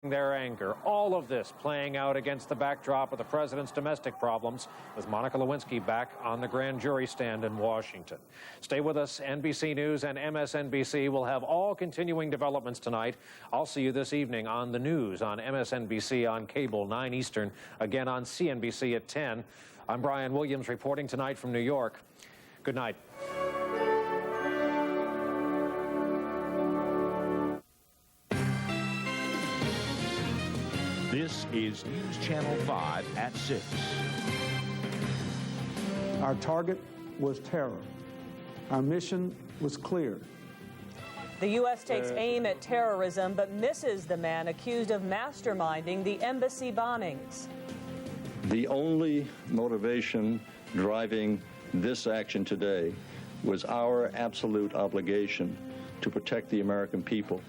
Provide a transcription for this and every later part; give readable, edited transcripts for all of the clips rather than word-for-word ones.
their anger. All of this playing out against the backdrop of the president's domestic problems, with Monica Lewinsky back on the grand jury stand in Washington. Stay with us. NBC News and MSNBC will have all continuing developments tonight. I'll see you this evening on the news on MSNBC on cable, 9 Eastern, again on CNBC at 10. I'm Brian Williams reporting tonight from New York. Good night. This is News Channel 5 at 6. Our target was terror. Our mission was clear. The U.S. takes aim at terrorism, but misses the man accused of masterminding the embassy bombings. The only motivation driving this action today was our absolute obligation to protect the American people.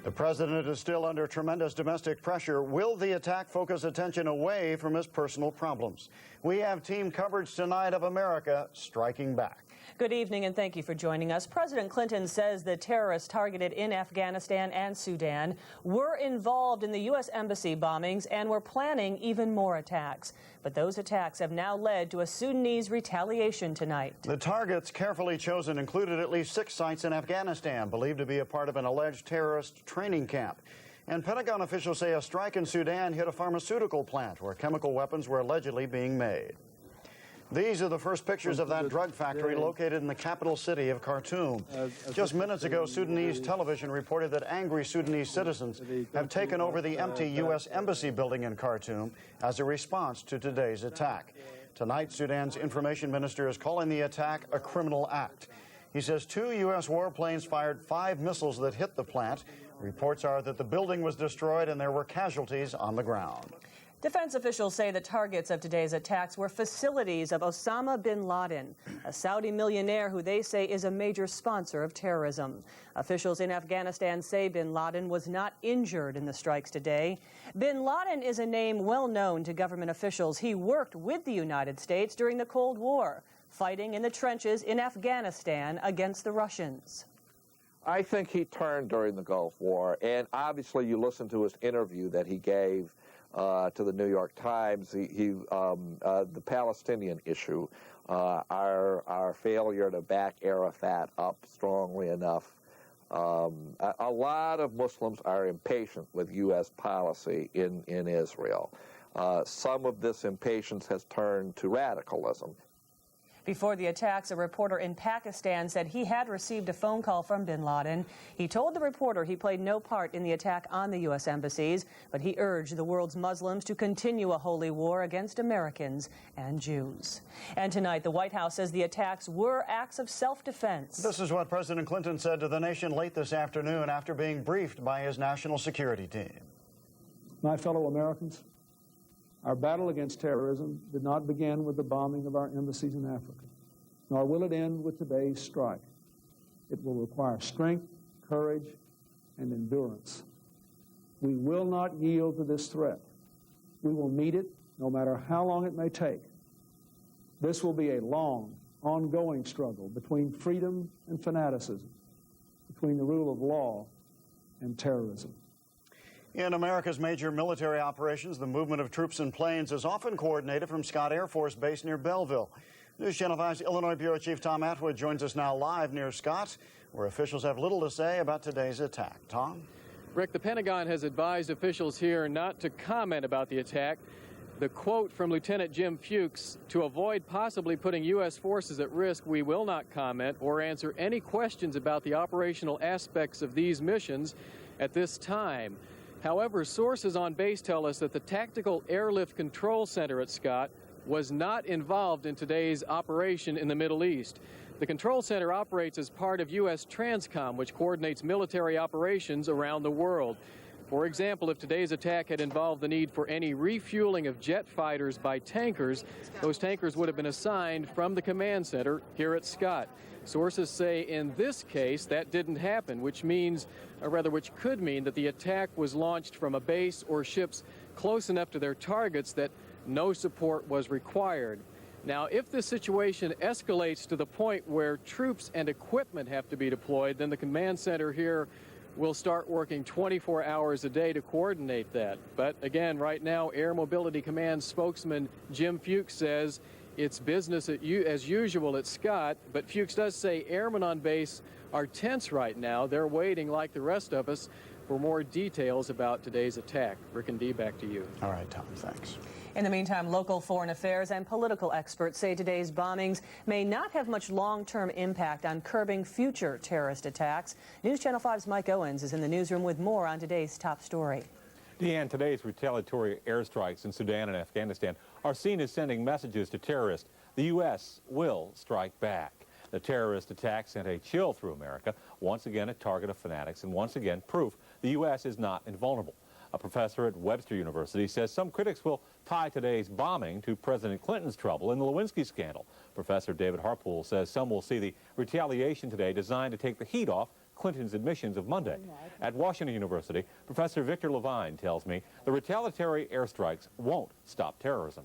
The president is still under tremendous domestic pressure. Will the attack focus attention away from his personal problems? We have team coverage tonight of America striking back. Good evening, and thank you for joining us. President Clinton says the terrorists targeted in Afghanistan and Sudan were involved in the U.S. embassy bombings and were planning even more attacks. But those attacks have now led to a Sudanese retaliation tonight. The targets carefully chosen included at least 6 sites in Afghanistan, believed to be a part of an alleged terrorist training camp. And Pentagon officials say a strike in Sudan hit a pharmaceutical plant where chemical weapons were allegedly being made. These are the first pictures of that drug factory located in the capital city of Khartoum. Just minutes ago, Sudanese television reported that angry Sudanese citizens have taken over the empty U.S. embassy building in Khartoum as a response to today's attack. Tonight, Sudan's information minister is calling the attack a criminal act. He says 2 U.S. warplanes fired 5 missiles that hit the plant. Reports are that the building was destroyed and there were casualties on the ground. Defense officials say the targets of today's attacks were facilities of Osama bin Laden, a Saudi millionaire who they say is a major sponsor of terrorism. Officials in Afghanistan say bin Laden was not injured in the strikes today. Bin Laden is a name well known to government officials. He worked with the United States during the Cold War, fighting in the trenches in Afghanistan against the Russians. I think he turned during the Gulf War, and obviously you listen to his interview that he gave to the New York Times, the Palestinian issue, our failure to back Arafat up strongly enough. A lot of Muslims are impatient with U.S. policy in Israel. Some of this impatience has turned to radicalism. Before the attacks, a reporter in Pakistan said he had received a phone call from bin Laden. He told the reporter he played no part in the attack on the U.S. embassies, but he urged the world's Muslims to continue a holy war against Americans and Jews. And tonight, the White House says the attacks were acts of self-defense. This is what President Clinton said to the nation late this afternoon after being briefed by his national security team. My fellow Americans, our battle against terrorism did not begin with the bombing of our embassies in Africa, nor will it end with today's strike. It will require strength, courage, and endurance. We will not yield to this threat. We will meet it no matter how long it may take. This will be a long, ongoing struggle between freedom and fanaticism, between the rule of law and terrorism. In America's major military operations, the movement of troops and planes is often coordinated from Scott Air Force Base near Belleville. News Channel 5's Illinois Bureau Chief Tom Atwood joins us now live near Scott, where officials have little to say about today's attack. Tom? Rick, the Pentagon has advised officials here not to comment about the attack. The quote from Lieutenant Jim Fuchs, "To avoid possibly putting U.S. forces at risk, we will not comment or answer any questions about the operational aspects of these missions at this time." However, sources on base tell us that the Tactical Airlift Control Center at Scott was not involved in today's operation in the Middle East. The control center operates as part of U.S. Transcom, which coordinates military operations around the world. For example, if today's attack had involved the need for any refueling of jet fighters by tankers, those tankers would have been assigned from the command center here at Scott. Sources say in this case that didn't happen, which could mean that the attack was launched from a base or ships close enough to their targets that no support was required. Now, if the situation escalates to the point where troops and equipment have to be deployed, then the command center here will start working 24 hours a day to coordinate that. But again, right now, Air Mobility Command spokesman Jim Fuchs says it's business as usual at Scott, but Fuchs does say airmen on base are tense right now. They're waiting, like the rest of us, for more details about today's attack. Rick and Dee, back to you. All right, Tom, thanks. In the meantime, local foreign affairs and political experts say today's bombings may not have much long-term impact on curbing future terrorist attacks. News Channel 5's Mike Owens is in the newsroom with more on today's top story. Deanne, today's retaliatory airstrikes in Sudan and Afghanistan are seen as sending messages to terrorists. The U.S. will strike back. The terrorist attack sent a chill through America, once again a target of fanatics, and once again proof the U.S. is not invulnerable. A professor at Webster University says some critics will tie today's bombing to President Clinton's trouble in the Lewinsky scandal. Professor David Harpool says some will see the retaliation today designed to take the heat off Clinton's admissions of Monday. At Washington University, Professor Victor Levine tells me the retaliatory airstrikes won't stop terrorism.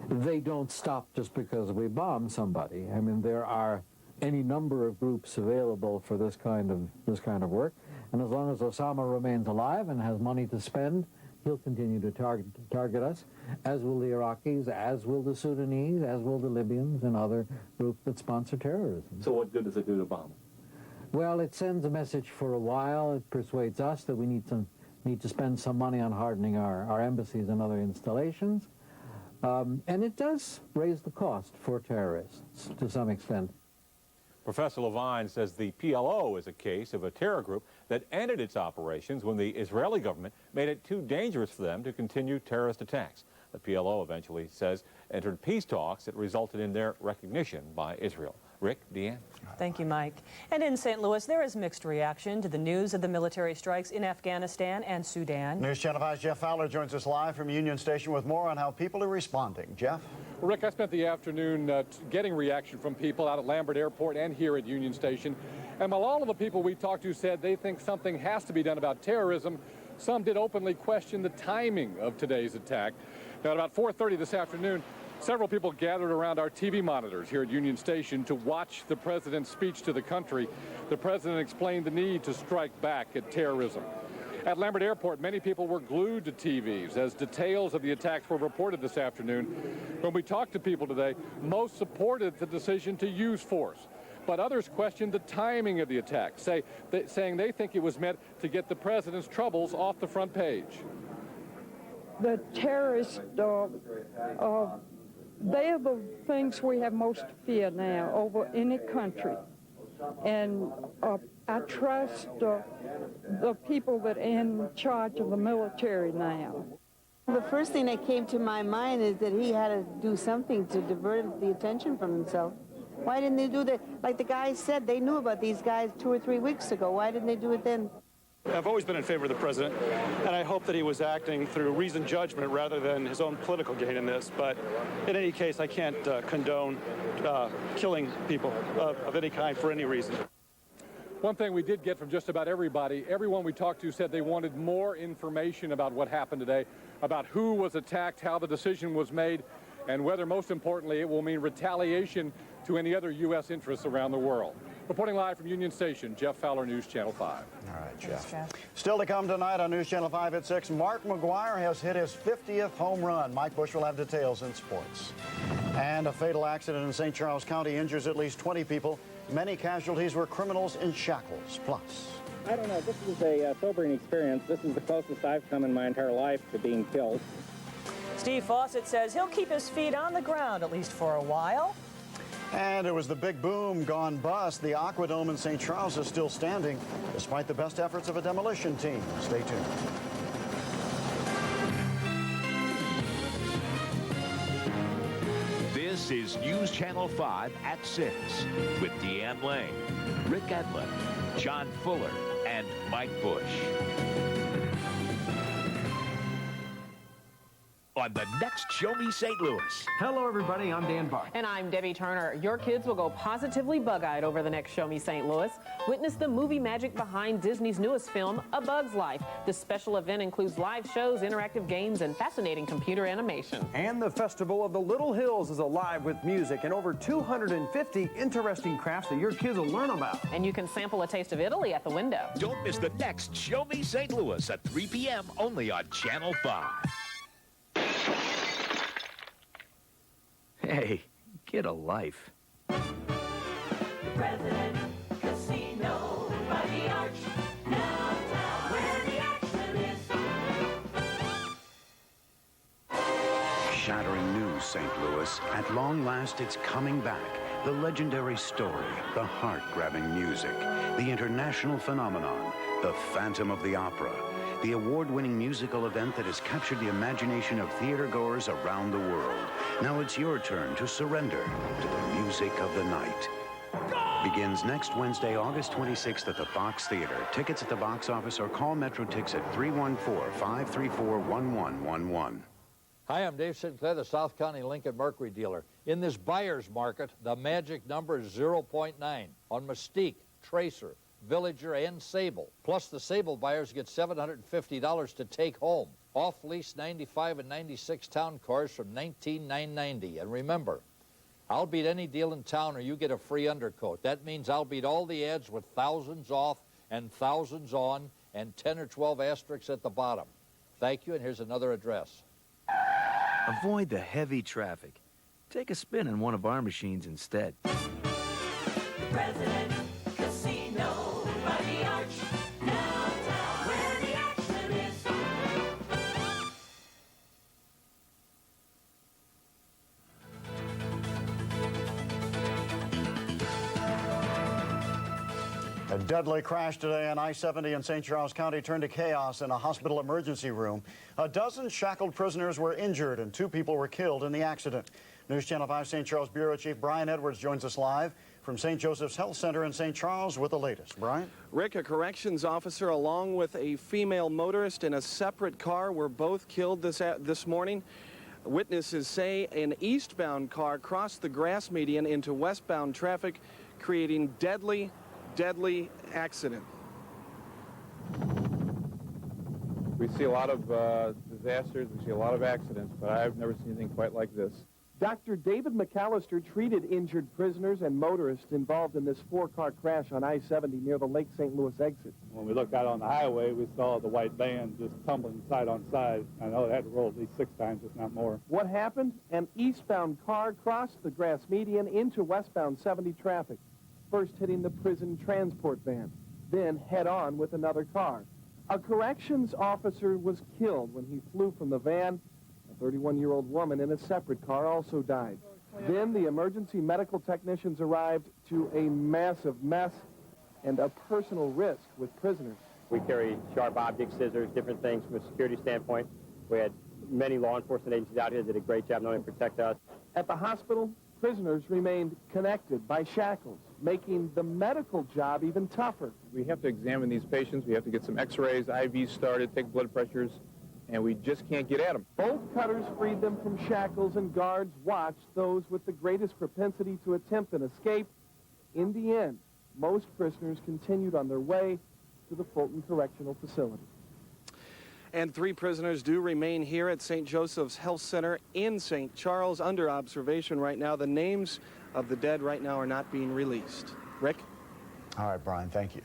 They don't stop just because we bomb somebody. I mean, there are any number of groups available for this kind of work, and as long as Osama remains alive and has money to spend, he'll continue to target us, as will the Iraqis, as will the Sudanese, as will the Libyans and other groups that sponsor terrorism. So what good does it do to bomb? Well, it sends a message for a while. It persuades us that we need to spend some money on hardening our embassies and other installations. And it does raise the cost for terrorists to some extent. Professor Levine says the PLO is a case of a terror group that ended its operations when the Israeli government made it too dangerous for them to continue terrorist attacks. The PLO eventually says entered peace talks that resulted in their recognition by Israel. Rick, Deanne. Thank you, Mike. And in St. Louis, there is mixed reaction to the news of the military strikes in Afghanistan and Sudan. News Channel 5's Jeff Fowler joins us live from Union Station with more on how people are responding. Jeff? Well, Rick, I spent the afternoon getting reaction from people out at Lambert Airport and here at Union Station. And while all of the people we talked to said they think something has to be done about terrorism, some did openly question the timing of today's attack. Now, at about 4:30 this afternoon, several people gathered around our TV monitors here at Union Station to watch the president's speech to the country. The president explained the need to strike back at terrorism. At Lambert Airport, many people were glued to TVs as details of the attacks were reported this afternoon. When we talked to people today, most supported the decision to use force. But others questioned the timing of the attack, saying they think it was meant to get the president's troubles off the front page. The terrorists, they are the things we have most fear now over any country. And I trust the people that are in charge of the military now. The first thing that came to my mind is that he had to do something to divert the attention from himself. Why didn't they do that? Like the guys said, they knew about these guys 2 or 3 weeks ago. Why didn't they do it then? I've always been in favor of the president, and I hope that he was acting through reasoned judgment rather than his own political gain in this. But in any case, I can't condone killing people of any kind for any reason. One thing we did get from just about everybody, everyone we talked to said they wanted more information about what happened today, about who was attacked, how the decision was made, and whether, most importantly, it will mean retaliation to any other U.S. interests around the world. Reporting live from Union Station, Jeff Fowler, News Channel 5. All right, Jeff. Still to come tonight on News Channel 5 at 6, Mark McGwire has hit his 50th home run. Mike Bush will have details in sports. And a fatal accident in St. Charles County injures at least 20 people. Many casualties were criminals in shackles. Plus, I don't know. This was a sobering experience. This is the closest I've come in my entire life to being killed. Steve Fawcett says he'll keep his feet on the ground, at least for a while. and it was the big boom gone bust. The Aquadome in St. Charles is still standing, despite the best efforts of a demolition team. Stay tuned. This is News Channel 5 at 6 with Deanne Lane, Rick Edlund, John Fuller, and Mike Bush. on the next Show Me St. Louis. Hello, everybody. I'm Dan Buck. And I'm Debbie Turner. Your kids will go positively bug-eyed over the next Show Me St. Louis. Witness the movie magic behind Disney's newest film, A Bug's Life. This special event includes live shows, interactive games, and fascinating computer animation. And the Festival of the Little Hills is alive with music and over 250 interesting crafts that your kids will learn about. And you can sample a taste of Italy at the window. Don't miss the next Show Me St. Louis at 3 p.m. only on Channel 5. Hey, get a life. President Casino by the Arch, downtown where the action is. Shattering news, St. Louis. At long last, it's coming back. The legendary story, the heart-grabbing music, the international phenomenon, the Phantom of the Opera. The award-winning musical event that has captured the imagination of theatergoers around the world. Now it's your turn to surrender to the music of the night. Begins next Wednesday, August 26th at the Fox Theater. Tickets at the box office or call MetroTix at 314-534-1111. Hi, I'm Dave Sinclair, the South County Lincoln Mercury dealer. In this buyer's market, the magic number is 0.9 on Mystique, Tracer, Villager, and Sable. Plus, the Sable buyers get $750 to take home. Off-lease 95 and 96 town cars from $19,990. And remember, I'll beat any deal in town or you get a free undercoat. That means I'll beat all the ads with thousands off and thousands on and 10 or 12 asterisks at the bottom. Thank you, and here's another address. Avoid the heavy traffic. Take a spin in one of our machines instead. President Casino by the Arch, downtown where the action is. A deadly crash today on I-70 in St. Charles County turned to chaos in a hospital emergency room. A dozen shackled prisoners were injured and 2 people were killed in the accident. News Channel 5 St. Charles Bureau Chief Brian Edwards joins us live from St. Joseph's Health Center in St. Charles with the latest. Brian? Rick, a corrections officer along with a female motorist in a separate car were both killed this morning. Witnesses say an eastbound car crossed the grass median into westbound traffic, creating deadly accident. We see a lot of disasters, we see a lot of accidents, but I've never seen anything quite like this. Dr. David McAllister treated injured prisoners and motorists involved in this 4-car crash on I-70 near the Lake St. Louis exit. When we looked out on the highway, we saw the white van just tumbling side on side. I know it had to roll at least 6 times, if not more. What happened? An eastbound car crossed the grass median into westbound 70 traffic, first hitting the prison transport van, then head-on with another car. A corrections officer was killed when he flew from the van. A 31-year-old woman in a separate car also died. Then the emergency medical technicians arrived to a massive mess and a personal risk with prisoners. We carry sharp objects, scissors, different things from a security standpoint. We had many law enforcement agencies out here that did a great job not only to protect us. At the hospital, prisoners remained connected by shackles, making the medical job even tougher. We have to examine these patients. We have to get some x-rays, IVs started, take blood pressures, and we just can't get at them. Both cutters freed them from shackles, and guards watched those with the greatest propensity to attempt an escape. In the end, most prisoners continued on their way to the Fulton Correctional Facility. And 3 prisoners do remain here at St. Joseph's Health Center in St. Charles under observation right now. The names of the dead right now are not being released. Rick? All right, Brian, thank you.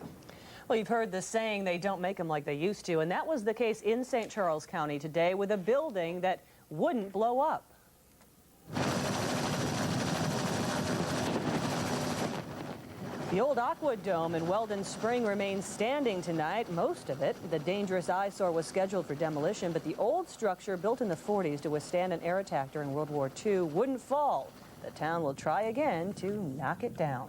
Well, you've heard the saying, they don't make them like they used to, and that was the case in St. Charles County today with a building that wouldn't blow up. The old Aqua Dome in Weldon Spring remains standing tonight, most of it. The dangerous eyesore was scheduled for demolition, but the old structure built in the 40s to withstand an air attack during World War II wouldn't fall. The town will try again to knock it down.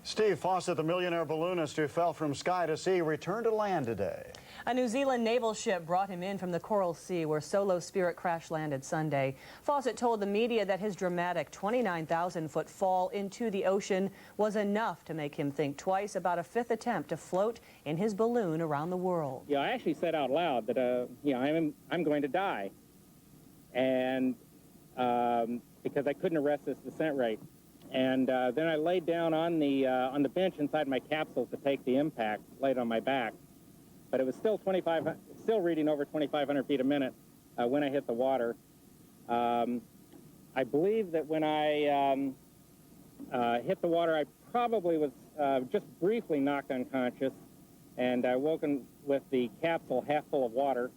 Steve Fawcett, the millionaire balloonist who fell from sky to sea, returned to land today. A New Zealand naval ship brought him in from the Coral Sea, where Solo Spirit crash landed Sunday. Fawcett told the media that his dramatic 29,000-foot fall into the ocean was enough to make him think twice about a 5th attempt to float in his balloon around the world. Yeah, I actually said out loud that, I'm going to die. and because I couldn't arrest this descent rate. And then I laid down on the bench inside my capsule to take the impact, laid on my back. But it was still still reading over 2,500 feet a minute when I hit the water. I believe that when I hit the water, I probably was just briefly knocked unconscious, and I woken with the capsule half full of water.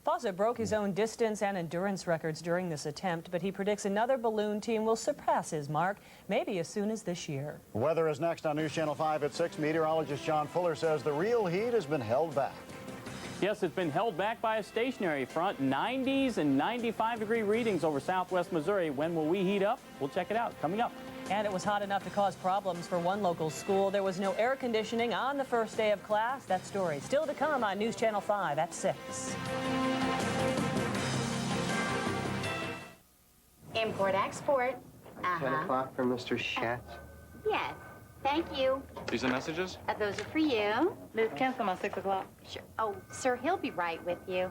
Fawcett broke his own distance and endurance records during this attempt, but he predicts another balloon team will surpass his mark, maybe as soon as this year. Weather is next on News Channel 5 at 6. Meteorologist John Fuller says the real heat has been held back. Yes, it's been held back by a stationary front. 90s and 95-degree readings over southwest Missouri. When will we heat up? We'll check it out coming up. And it was hot enough to cause problems for one local school. There was no air conditioning on the first day of class. That story still to come on News Channel 5 at 6. Import-export. 10 o'clock for Mr. Schatz. Yes. Thank you. These are messages? Those are for you. Liz, cancel my 6 o'clock. Sure. Oh, sir, he'll be right with you.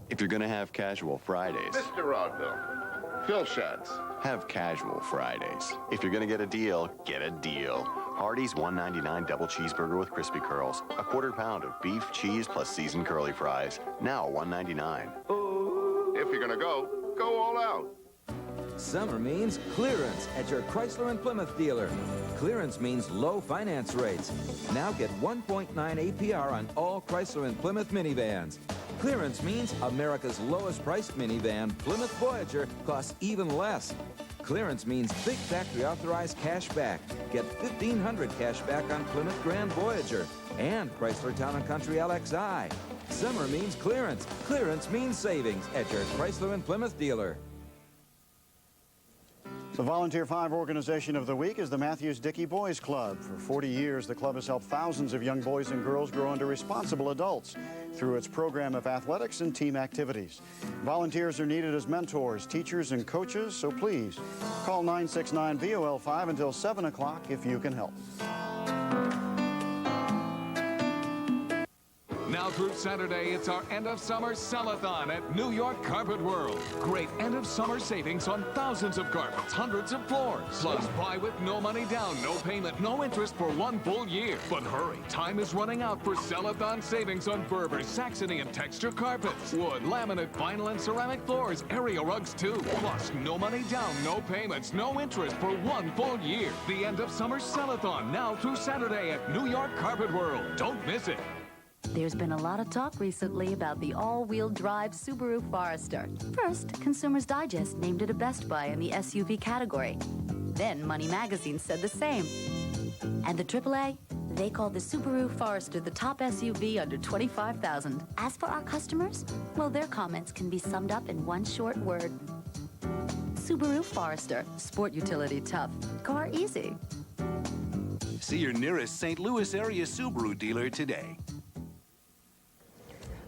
If you're going to have casual Fridays. Mr. Rodville. Phil Schatz. Have casual Fridays. If you're going to get a deal, get a deal. Hardee's $1.99 double cheeseburger with crispy curls. A quarter pound of beef, cheese, plus seasoned curly fries. Now $1.99. If you're going to go, go all out. Summer means clearance at your Chrysler and Plymouth dealer. Clearance means low finance rates. Now get 1.9 APR on all Chrysler and Plymouth minivans. Clearance means America's lowest priced minivan, Plymouth Voyager, costs even less. Clearance means big factory authorized cash back. Get $1,500 cash back on Plymouth Grand Voyager and Chrysler Town & Country LXI. Summer means clearance. Clearance means savings at your Chrysler and Plymouth dealer. The Volunteer 5 Organization of the Week is the Matthews Dickey Boys Club. For 40 years, the club has helped thousands of young boys and girls grow into responsible adults through its program of athletics and team activities. Volunteers are needed as mentors, teachers, and coaches, so please call 969-VOL5 until 7 o'clock if you can help. Now through Saturday, it's our end-of-summer sell-a-thon at New York Carpet World. Great end-of-summer savings on thousands of carpets, hundreds of floors. Plus, buy with no money down, no payment, no interest for 1 full year. But hurry, time is running out for sell-a-thon savings on Berber, Saxony, and texture carpets. Wood, laminate, vinyl, and ceramic floors, area rugs too. Plus, no money down, no payments, no interest for 1 full year. The end-of-summer sell-a-thon now through Saturday at New York Carpet World. Don't miss it. There's been a lot of talk recently about the all-wheel drive Subaru Forester. First, Consumer's Digest named it a Best Buy in the SUV category. Then Money Magazine said the same. And the AAA, they called the Subaru Forester the top SUV under $25,000. As for our customers, well, their comments can be summed up in one short word. Subaru Forester, sport utility tough, car easy. See your nearest St. Louis area Subaru dealer today.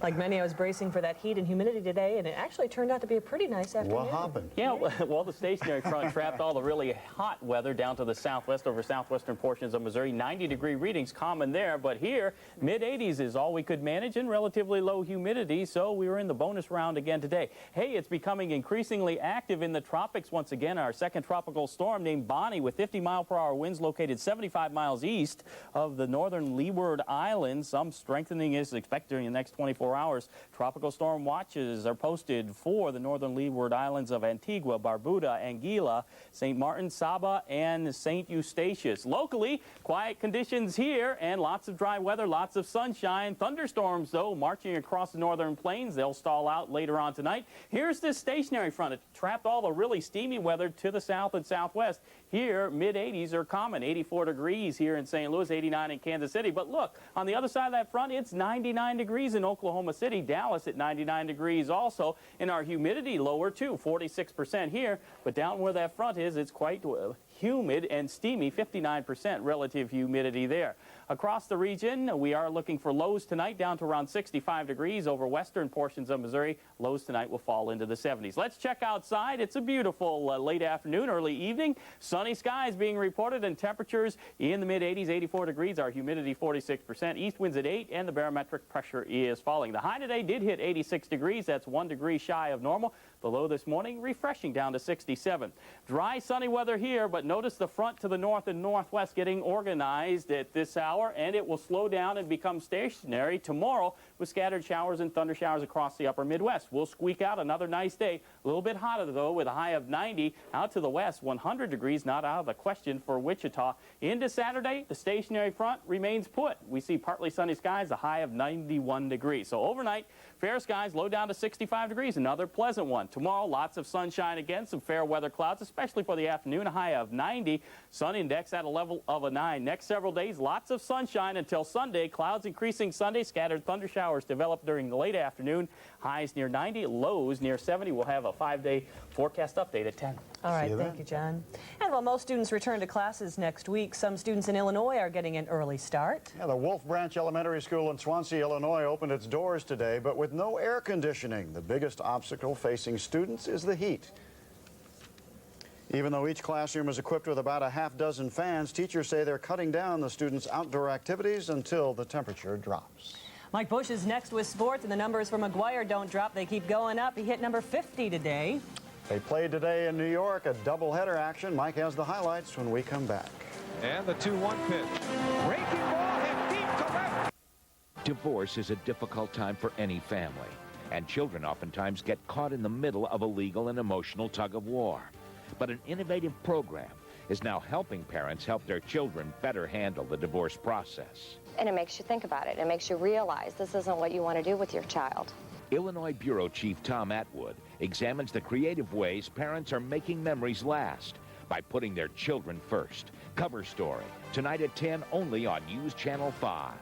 Like many, I was bracing for that heat and humidity today, and it actually turned out to be a pretty nice afternoon. What happened? Yeah, well, the stationary front trapped all the really hot weather down to the southwest over southwestern portions of Missouri. 90-degree readings common there, but here, mid-80s is all we could manage and relatively low humidity, so we were in the bonus round again today. Hey, it's becoming increasingly active in the tropics once again. Our second tropical storm named Bonnie with 50-mile-per-hour winds located 75 miles east of the northern Leeward Islands. Some strengthening is expected during the next 24 hours. Tropical storm watches are posted for the northern Leeward Islands of Antigua, Barbuda, Anguilla, St. Martin, Saba, and St. Eustatius. Locally, quiet conditions here and lots of dry weather, lots of sunshine. Thunderstorms, though, marching across the northern plains. They'll stall out later on tonight. Here's this stationary front. It trapped all the really steamy weather to the south and southwest. Here, mid-80s are common. 84 degrees here in St. Louis, 89 in Kansas City. But look, on the other side of that front, it's 99 degrees in Oklahoma City, Dallas at 99 degrees also. And our humidity lower, too, 46% here. But down where that front is, it's quite humid and steamy, 59% relative humidity there. Across the region, we are looking for lows tonight down to around 65 degrees over western portions of Missouri. Lows tonight will fall into the 70s. Let's check outside. It's a beautiful late afternoon, early evening. Sunny skies being reported and temperatures in the mid-80s, 84 degrees. Our humidity 46%. East winds at 8 and the barometric pressure is falling. The high today did hit 86 degrees. That's 1 degree shy of normal. The low this morning refreshing down to 67. Dry, sunny weather here, but notice the front to the north and northwest getting organized at this hour, and it will slow down and become stationary tomorrow with scattered showers and thunder showers across the upper Midwest. We'll squeak out another nice day. A little bit hotter, though, with a high of 90. Out to the west, 100 degrees, not out of the question for Wichita. Into Saturday, the stationary front remains put. We see partly sunny skies, a high of 91 degrees. So overnight, fair skies, low down to 65 degrees, another pleasant one. Tomorrow, lots of sunshine again, some fair weather clouds, especially for the afternoon, a high of 90. Sun index at a level of a 9. Next several days, lots of sunshine until Sunday. Clouds increasing Sunday, scattered thunder showers develop during the late afternoon. Highs near 90, lows near 70. We'll have a 5-day forecast update at 10. All right, thank you, John. And while most students return to classes next week, some students in Illinois are getting an early start. Yeah, the Wolf Branch Elementary School in Swansea, Illinois opened its doors today, but with no air conditioning. The biggest obstacle facing students is the heat. Even though each classroom is equipped with about a half-dozen fans, teachers say they're cutting down the students' outdoor activities until the temperature drops. Mike Bush is next with sports, and the numbers for McGuire don't drop. They keep going up. He hit number 50 today. They played today in New York, a doubleheader action. Mike has the highlights when we come back. And the 2-1 pitch. Breaking ball hit deep to left. Divorce is a difficult time for any family, and children oftentimes get caught in the middle of a legal and emotional tug-of-war. But an innovative program is now helping parents help their children better handle the divorce process. And it makes you think about it. It makes you realize this isn't what you want to do with your child. Illinois Bureau Chief Tom Atwood examines the creative ways parents are making memories last by putting their children first. Cover story, tonight at 10, only on NewsChannel 5.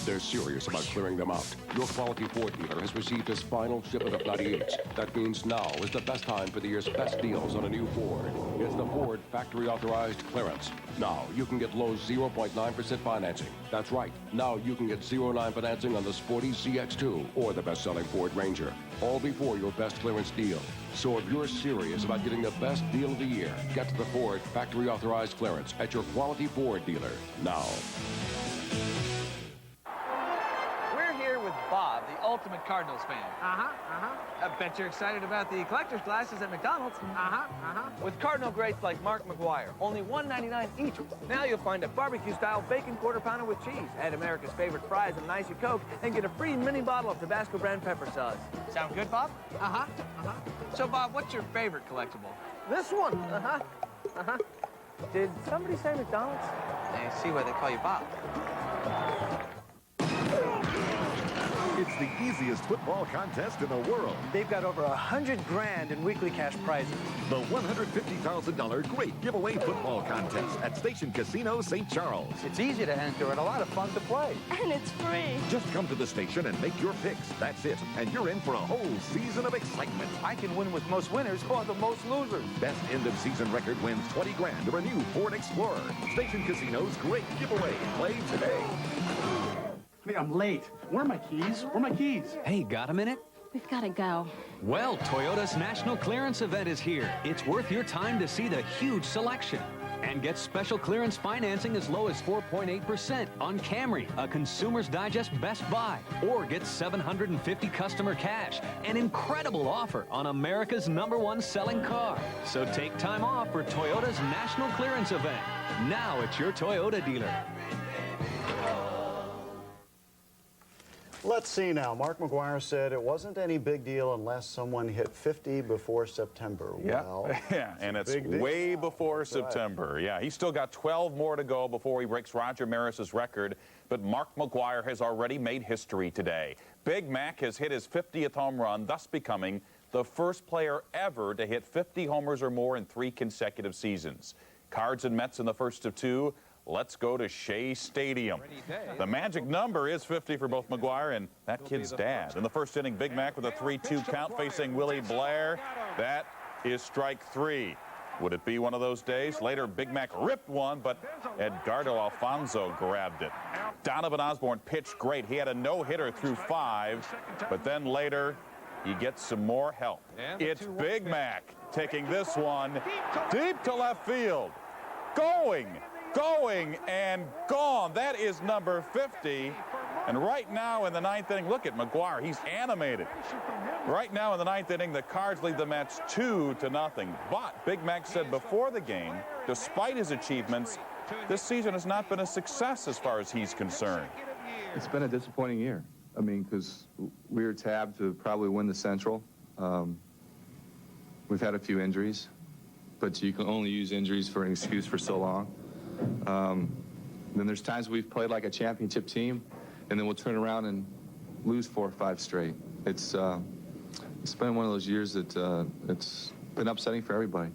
They're serious about clearing them out. Your quality Ford dealer has received his final shipment of 98s. That means now is the best time for the year's best deals on a new Ford. It's the Ford factory-authorized clearance. Now you can get low 0.9% financing. That's right. Now you can get 0.9 financing on the sporty CX-2 or the best-selling Ford Ranger. All before your best clearance deal. So if you're serious about getting the best deal of the year, get to the Ford factory-authorized clearance at your quality Ford dealer now. With Bob, the ultimate Cardinals fan. I bet you're excited about the collector's glasses at McDonald's. With Cardinal greats like Mark McGuire, only $1.99 each. Now you'll find a barbecue-style bacon quarter pounder with cheese, add America's favorite fries and an icy Coke, and get a free mini bottle of Tabasco brand pepper sauce. Sound good, Bob? So, Bob, what's your favorite collectible? This one. Did somebody say McDonald's? I see why they call you Bob. It's the easiest football contest in the world. They've got over $100 grand in weekly cash prizes. The $150,000 Great Giveaway Football Contest at Station Casino St. Charles. It's easy to enter and a lot of fun to play. And it's free. Just come to the station and make your picks. That's it. And you're in for a whole season of excitement. I can win with most winners or the most losers. Best end-of-season record wins $20 grand or a new Ford Explorer. Station Casino's Great Giveaway. Play today. Hey, I'm late. Where are my keys? Where are my keys? Hey, got a minute? We've got to go. Well, Toyota's National Clearance Event is here. It's worth your time to see the huge selection. And get special clearance financing as low as 4.8% on Camry, a Consumer's Digest Best Buy. Or get $750 customer cash, an incredible offer on America's #1 selling car. So take time off for Toyota's National Clearance Event. Now at your Toyota dealer. Let's see now. Mark McGuire said it wasn't any big deal unless someone hit 50 before September. Yeah, Well, yeah, and it's way before September. Right. Yeah, he's still got 12 more to go before he breaks Roger Maris's record. But Mark McGuire has already made history today. Big Mac has hit his 50th home run, thus becoming the first player ever to hit 50 homers or more in 3 consecutive seasons. Cards and Mets in the first of 2. Let's go to Shea Stadium. The magic number is 50 for both McGuire and that kid's dad. In the first inning, Big Mac with a 3-2 count facing Willie Blair. That is strike 3. Would it be one of those days? Later, Big Mac ripped one, but Edgardo Alfonso grabbed it. Donovan Osborne pitched great. He had a no-hitter through 5, but then later he gets some more help. It's Big Mac taking this one deep to left field. Going, and gone. That is number 50. And right now in the 9th inning, look at McGuire. He's animated. Right now in the 9th inning, the Cards lead the Mets 2-0. But Big Mac said before the game, despite his achievements, this season has not been a success as far as he's concerned. It's been a disappointing year. I mean, because we were tabbed to probably win the Central. We've had a few injuries, but you can only use injuries for an excuse for so long. Then there's times we've played like a championship team, and then we'll turn around and lose 4 or 5 straight. It's been one of those years that it's been upsetting for everybody.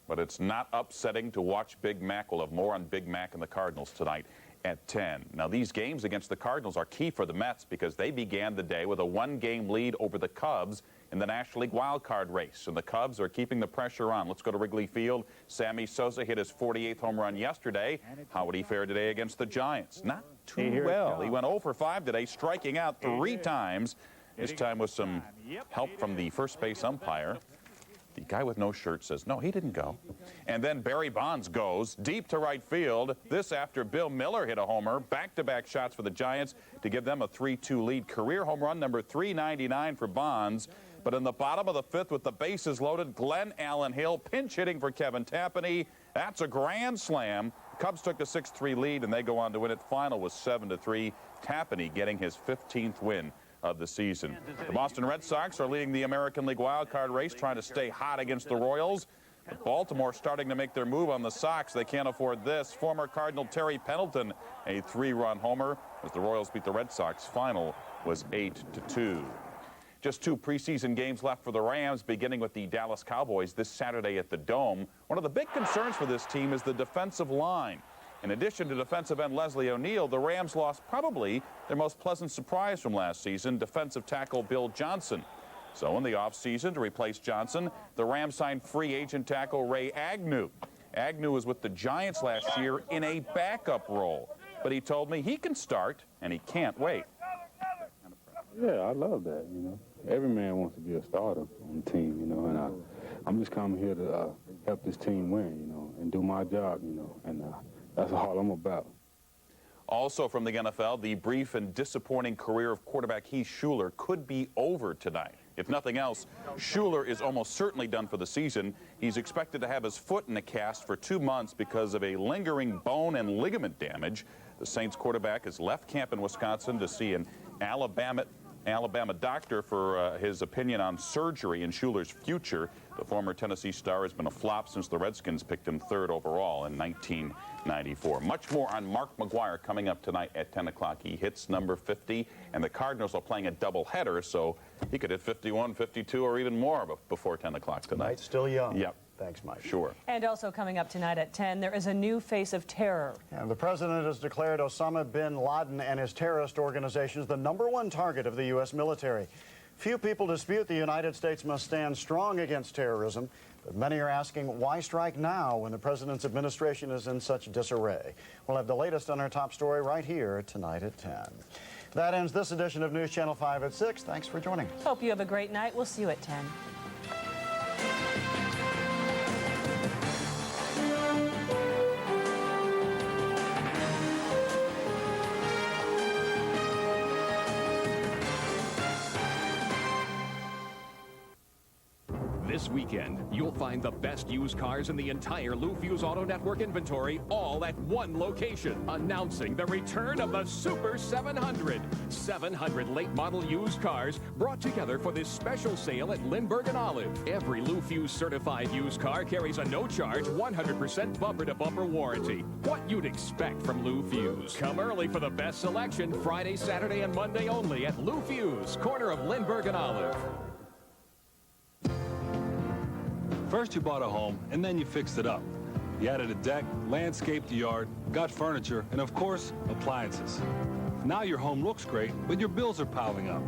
But it's not upsetting to watch Big Mac. We'll have more on Big Mac and the Cardinals tonight at 10. Now, these games against the Cardinals are key for the Mets because they began the day with a 1-game lead over the Cubs in the National League wild card race. And the Cubs are keeping the pressure on. Let's go to Wrigley Field. Sammy Sosa hit his 48th home run yesterday. How would he fare today against the Giants? Not too well. He went 0 for 5 today, striking out 3 times. This time with some help from the first base umpire. The guy with no shirt says, no, he didn't go. And then Barry Bonds goes deep to right field. This after Bill Miller hit a homer. Back-to-back shots for the Giants to give them a 3-2 lead. Career home run number 399 for Bonds. But in the bottom of the 5th with the bases loaded, Glenn Allen Hill pinch hitting for Kevin Tapani. That's a grand slam. Cubs took a 6-3 lead, and they go on to win it. Final was 7-3. Tapani getting his 15th win of the season. The Boston Red Sox are leading the American League wildcard race, trying to stay hot against the Royals. But Baltimore starting to make their move on the Sox. They can't afford this. Former Cardinal Terry Pendleton, a 3-run homer as the Royals beat the Red Sox. Final was 8-2. Just 2 preseason games left for the Rams, beginning with the Dallas Cowboys this Saturday at the Dome. One of the big concerns for this team is the defensive line. In addition to defensive end Leslie O'Neal, the Rams lost probably their most pleasant surprise from last season, defensive tackle Bill Johnson. So in the offseason, to replace Johnson, the Rams signed free agent tackle Ray Agnew. Agnew was with the Giants last year in a backup role. But he told me he can start, and he can't wait. Yeah, I love that, you know. Every man wants to be a starter on the team, you know, and I'm just coming here to help this team win, you know, and do my job, you know, and that's all I'm about. Also from the NFL, the brief and disappointing career of quarterback Heath Schuler could be over tonight. If nothing else, Schuler is almost certainly done for the season. He's expected to have his foot in a cast for 2 months because of a lingering bone and ligament damage. The Saints quarterback has left camp in Wisconsin to see an Alabama doctor for his opinion on surgery in Schuler's future. The former Tennessee star has been a flop since the Redskins picked him 3rd overall in 1994. Much more on Mark McGuire coming up tonight at 10 o'clock. He hits number 50, and the Cardinals are playing a doubleheader, so he could hit 51, 52, or even more before 10 o'clock tonight. Still young. Yep. Thanks, Mike. Sure. And also coming up tonight at 10, there is a new face of terror. And the president has declared Osama bin Laden and his terrorist organizations the #1 target of the U.S. military. Few people dispute the United States must stand strong against terrorism, but many are asking why strike now when the president's administration is in such disarray. We'll have the latest on our top story right here tonight at 10. That ends this edition of News Channel 5 at 6. Thanks for joining us. Hope you have a great night. We'll see you at 10. This weekend, you'll find the best used cars in the entire Lou Fuse Auto Network inventory, all at one location. Announcing the return of the Super 700. 700 late model used cars brought together for this special sale at Lindbergh and Olive. Every Lou Fuse certified used car carries a no-charge 100% bumper-to-bumper warranty. What you'd expect from Lou Fuse. Come early for the best selection Friday, Saturday, and Monday only at Lou Fuse, corner of Lindbergh and Olive. First you bought a home, and then you fixed it up. You added a deck, landscaped the yard, got furniture, and of course, appliances. Now your home looks great, but your bills are piling up.